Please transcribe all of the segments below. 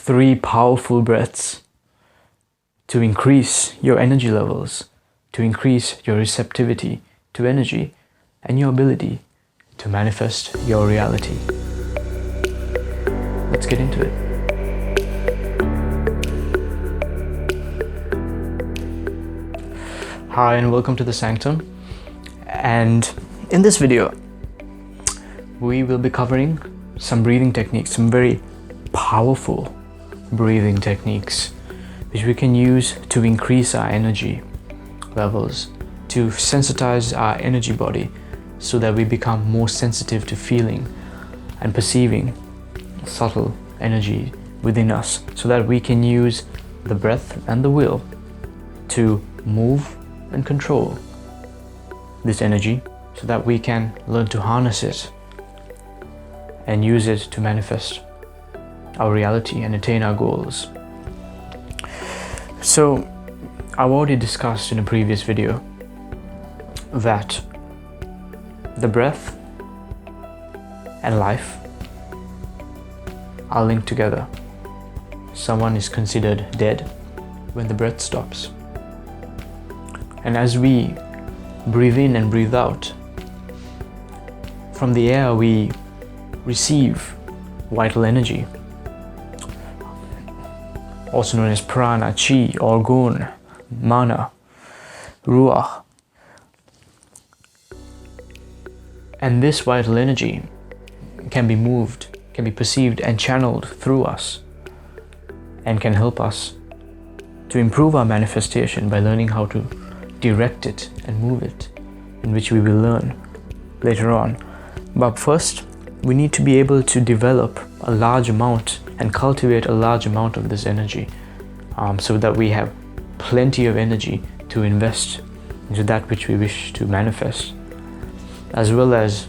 3 powerful breaths to increase your energy levels, to increase your receptivity to energy and your ability to manifest your reality. Let's get into it. Hi and welcome to the Sanctum. And in this video, we will be covering some breathing techniques, some very powerful breathing techniques which we can use to increase our energy levels, to sensitize our energy body so that we become more sensitive to feeling and perceiving subtle energy within us, so that we can use the breath and the will to move and control this energy so that we can learn to harness it and use it to manifest our reality and attain our goals. So I've already discussed in a previous video that the breath and life are linked together. Someone is considered dead when the breath stops. And as we breathe in and breathe out, from the air we receive vital energy, also known as prana, chi, orgun, mana, ruach. And this vital energy can be moved, can be perceived and channeled through us, and can help us to improve our manifestation by learning how to direct it and move it, in which we will learn later on. But first, we need to be able to develop a large amount and cultivate a large amount of this energy, so that we have plenty of energy to invest into that which we wish to manifest, as well as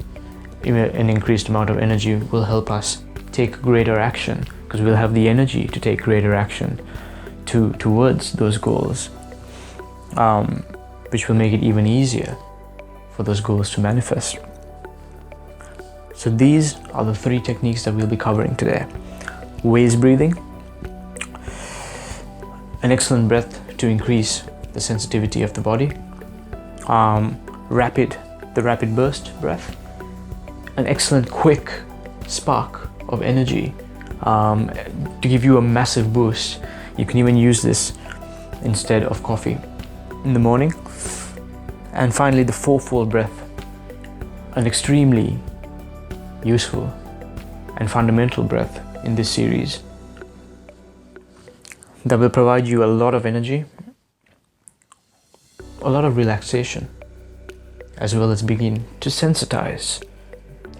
an increased amount of energy will help us take greater action, because we'll have the energy to take greater action towards those goals, which will make it even easier for those goals to manifest. So these are the 3 techniques that we'll be covering today. Waist breathing, an excellent breath to increase the sensitivity of the body. The rapid burst breath, an excellent quick spark of energy to give you a massive boost. You can even use this instead of coffee in the morning. And finally, the Fourfold Breath, an extremely useful and fundamental breath in this series that will provide you a lot of energy, a lot of relaxation, as well as begin to sensitize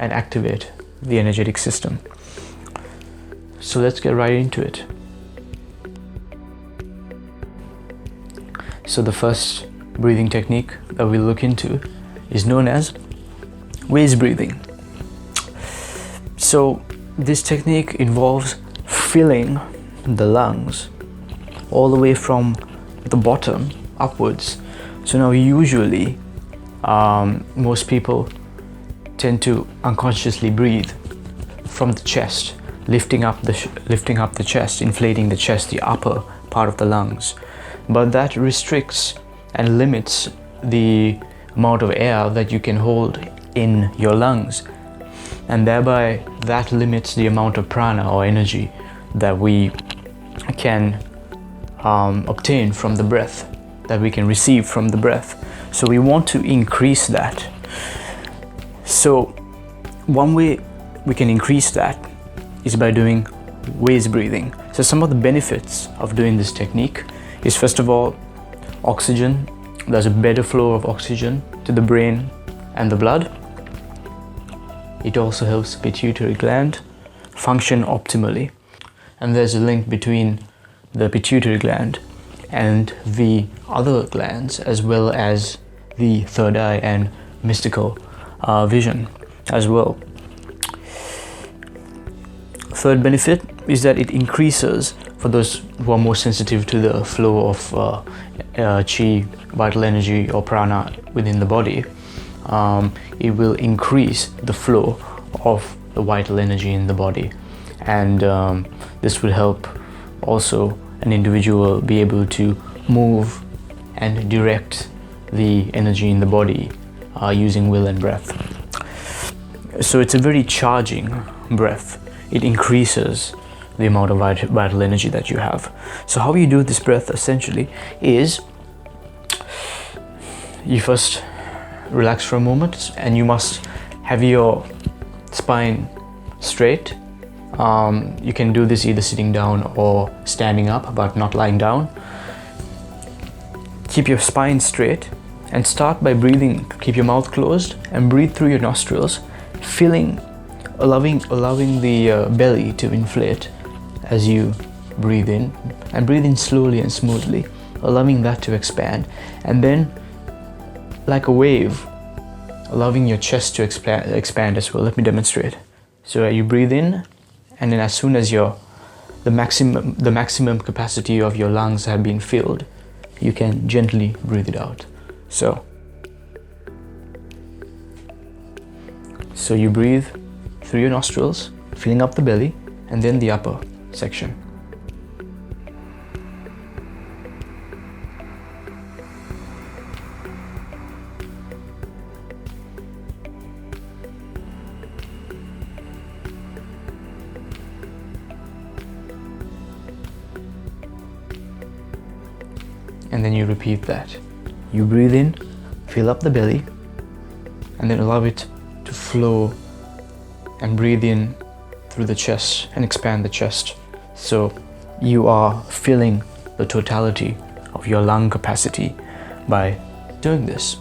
and activate the energetic system. So let's get right into it. So the first breathing technique that we'll look into is known as waist breathing. So this technique involves filling the lungs all the way from the bottom upwards. So now usually most people tend to unconsciously breathe from the chest, lifting up the chest, inflating the chest, the upper part of the lungs. But that restricts and limits the amount of air that you can hold in your lungs, and thereby that limits the amount of prana or energy that we can obtain from the breath, that we can receive from the breath. So we want to increase that. So one way we can increase that is by doing waist breathing. So some of the benefits of doing this technique is, first of all, oxygen. There's a better flow of oxygen to the brain and the blood. It also helps the pituitary gland function optimally. And there's a link between the pituitary gland and the other glands, as well as the third eye and mystical vision as well. Third benefit is that it increases, for those who are more sensitive to the flow of chi, vital energy or prana within the body, it will increase the flow of the vital energy in the body, and this will help also an individual be able to move and direct the energy in the body using will and breath. So it's a very charging breath. It increases the amount of vital energy that you have. So how you do this breath essentially is you first relax for a moment, and you must have your spine straight. You can do this either sitting down or standing up, but not lying down. Keep your spine straight and start by breathing. Keep your mouth closed and breathe through your nostrils, allowing the belly to inflate as you breathe in, and breathe in slowly and smoothly, allowing that to expand, and then like a wave, allowing your chest to expand as well. Let me demonstrate. So you breathe in, and then as soon as the maximum capacity of your lungs have been filled, you can gently breathe it out. So you breathe through your nostrils, filling up the belly and then the upper section. And then you repeat that. You breathe in, fill up the belly, and then allow it to flow, and breathe in through the chest and expand the chest. So you are filling the totality of your lung capacity by doing this.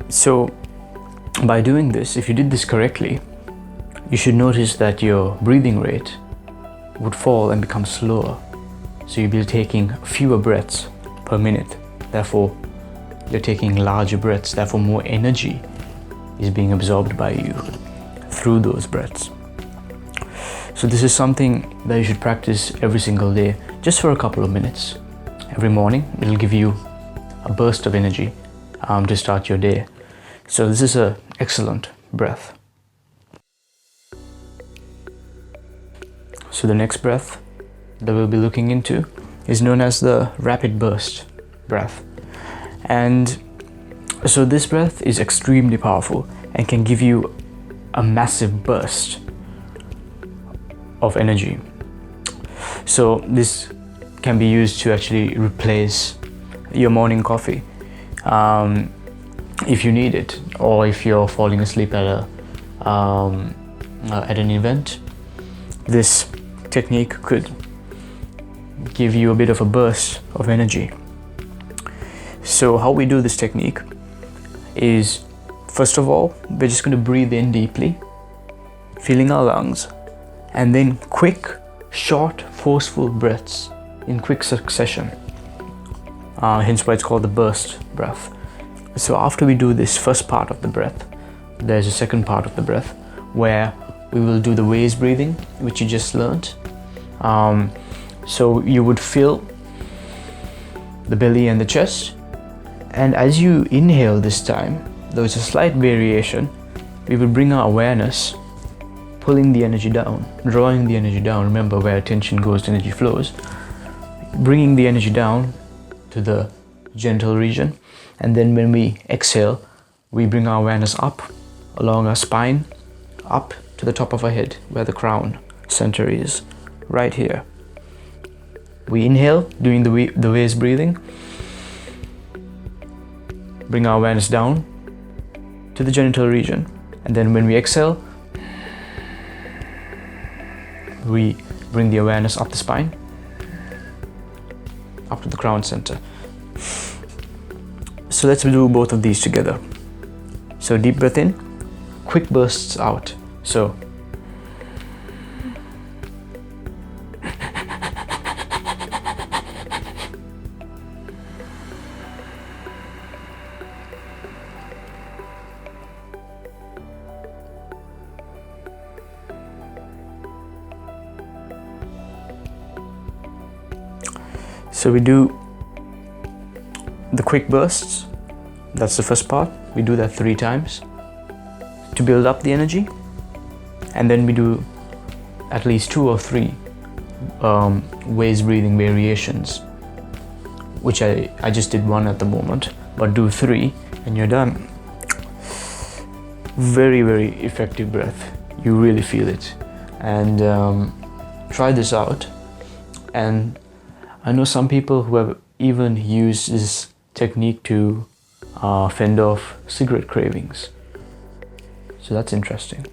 So by doing this, if you did this correctly, you should notice that your breathing rate would fall and become slower. So you'll be taking fewer breaths per minute. Therefore, you're taking larger breaths. Therefore, more energy is being absorbed by you through those breaths. So this is something that you should practice every single day, just for a couple of minutes. Every morning, it'll give you a burst of energy to start your day. So this is an excellent breath. So the next breath that we'll be looking into is known as the rapid burst breath. And so this breath is extremely powerful and can give you a massive burst of energy. So this can be used to actually replace your morning coffee if you need it, or if you're falling asleep at an event. This technique could give you a bit of a burst of energy. So how we do this technique is, first of all, we're just going to breathe in deeply, filling our lungs, and then quick, short, forceful breaths in quick succession. Hence why it's called the burst breath. So after we do this first part of the breath, there's a second part of the breath where we will do the waist breathing, which you just learned. So you would fill the belly and the chest, and as you inhale this time, there's a slight variation. We will bring our awareness, pulling the energy down, drawing the energy down. Remember, where attention goes, energy flows. Bringing the energy down to the genital region, and then when we exhale, we bring our awareness up along our spine, up to the top of our head, where the crown center is, right here. We inhale, doing the waist breathing, bring our awareness down to the genital region, and then when we exhale, we bring the awareness up the spine, up to the crown center. So let's do both of these together. So deep breath in, quick bursts out. So we do the quick bursts. That's the first part. We do that 3 times to build up the energy, and then we do at least 2 or 3 waist breathing variations, which I just did one at the moment, but do 3 and you're done. Very, very effective breath. You really feel it. And try this out. And I know some people who have even used this technique to fend off cigarette cravings. So that's interesting.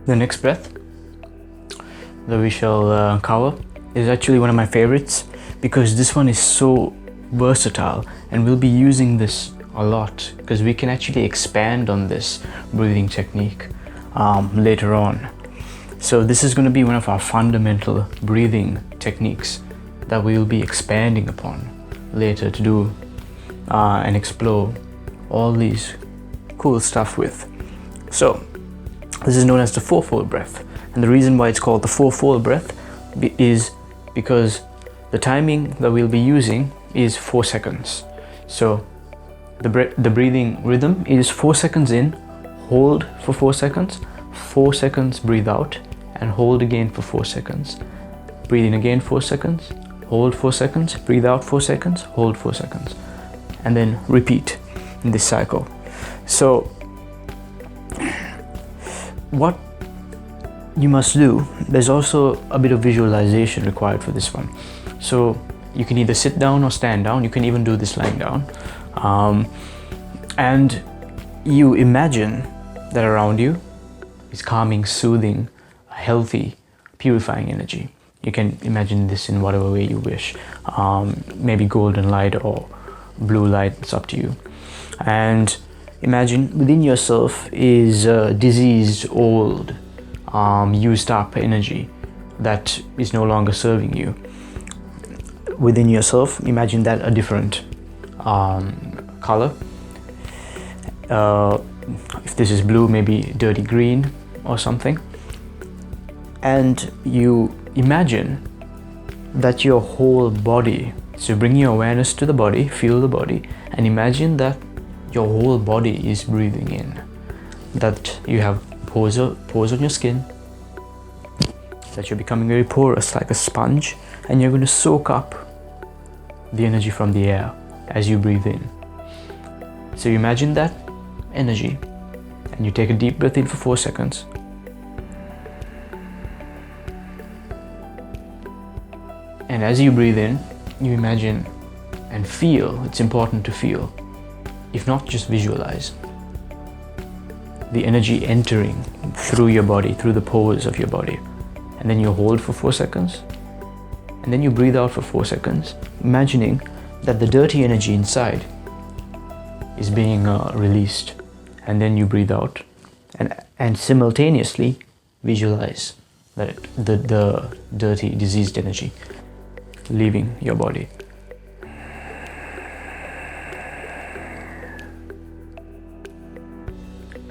The next breath that we shall cover is actually one of my favorites, because this one is so versatile and we'll be using this a lot, because we can actually expand on this breathing technique later on. So this is going to be one of our fundamental breathing techniques that we will be expanding upon later to do and explore all these cool stuff with. So this is known as the Fourfold Breath, and the reason why it's called the Fourfold Breath is because the timing that we'll be using is 4 seconds. So the breathing rhythm is 4 seconds in, hold for 4 seconds, 4 seconds breathe out, and hold again for 4 seconds. Breathe in again 4 seconds, hold 4 seconds, breathe out 4 seconds, hold 4 seconds, and then repeat in this cycle. So what you must do, there's also a bit of visualization required for this one. So you can either sit down or stand down. You can even do this lying down. And you imagine that around you is calming, soothing, healthy, purifying energy. You can imagine this in whatever way you wish. Maybe golden light or blue light, it's up to you. And imagine within yourself is diseased, old, used up energy that is no longer serving you. Within yourself, imagine that a different color. If this is blue, maybe dirty green or something. And you imagine that your whole body, so bring your awareness to the body, feel the body, and imagine that your whole body is breathing in. That you have pores on your skin, that you're becoming very porous like a sponge, and you're going to soak up the energy from the air as you breathe in. So you imagine that energy, and you take a deep breath in for 4 seconds. And as you breathe in, you imagine and feel, it's important to feel, if not just visualize, the energy entering through your body, through the pores of your body. And then you hold for 4 seconds, and then you breathe out for 4 seconds, imagining that the dirty energy inside is being released. And then you breathe out and simultaneously visualize that the dirty, diseased energy leaving your body.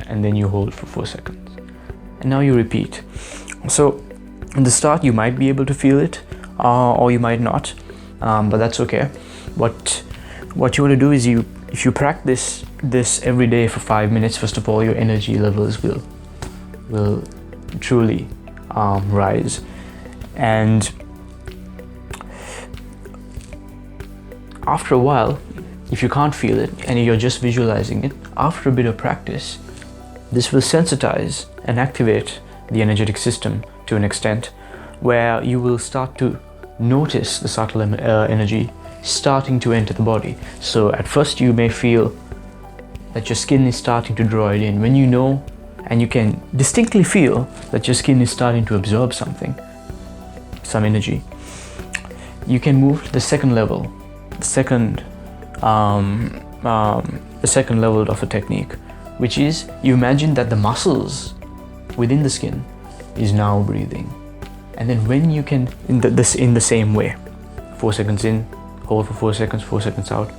And then you hold for 4 seconds. And now you repeat. So in the start you might be able to feel it, or you might not, but that's okay. What you want to do is, if you practice this every day for 5 minutes, first of all, your energy levels will truly rise. And after a while, if you can't feel it and you're just visualizing it, after a bit of practice, this will sensitize and activate the energetic system to an extent where you will start to notice the subtle energy starting to enter the body. So at first you may feel that your skin is starting to draw it in. When you know and you can distinctly feel that your skin is starting to absorb something, some energy, you can move to the second level, the second level of a technique, which is you imagine that the muscles within the skin is now breathing. And then when you can, in the same way, 4 seconds in, hold for 4 seconds, 4 seconds out,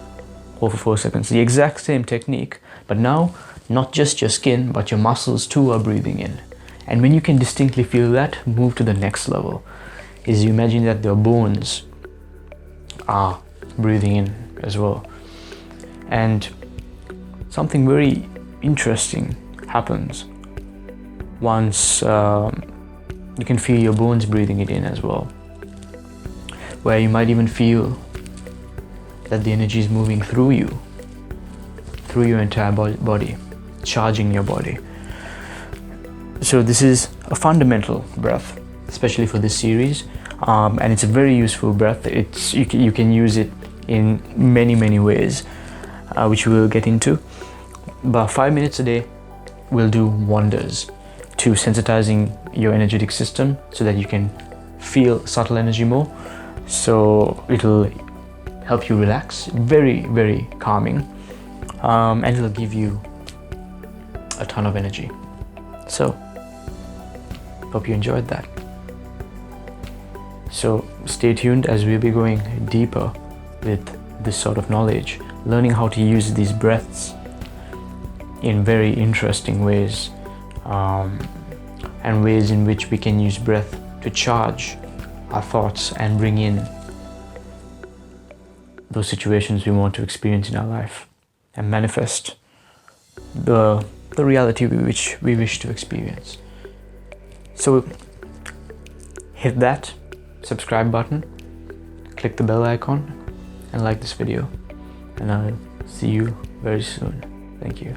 hold for 4 seconds, the exact same technique, but now not just your skin, but your muscles too are breathing in. And when you can distinctly feel that, move to the next level, is you imagine that your bones are breathing in as well. And something very interesting happens once You can feel your bones breathing it in as well, where you might even feel that the energy is moving through you, through your entire body, charging your body. So this is a fundamental breath, especially for this series, and it's a very useful breath. You can use it in many ways, which we will get into. But 5 minutes a day will do wonders to sensitizing your energetic system so that you can feel subtle energy more. So it'll help you relax, very calming, and it'll give you a ton of energy. So hope you enjoyed that. So stay tuned as we'll be going deeper with this sort of knowledge, learning how to use these breaths in very interesting ways, and ways in which we can use breath to charge our thoughts and bring in those situations we want to experience in our life and manifest the reality which we wish to experience. So hit that subscribe button, click the bell icon, and like this video, and I'll see you very soon. Thank you.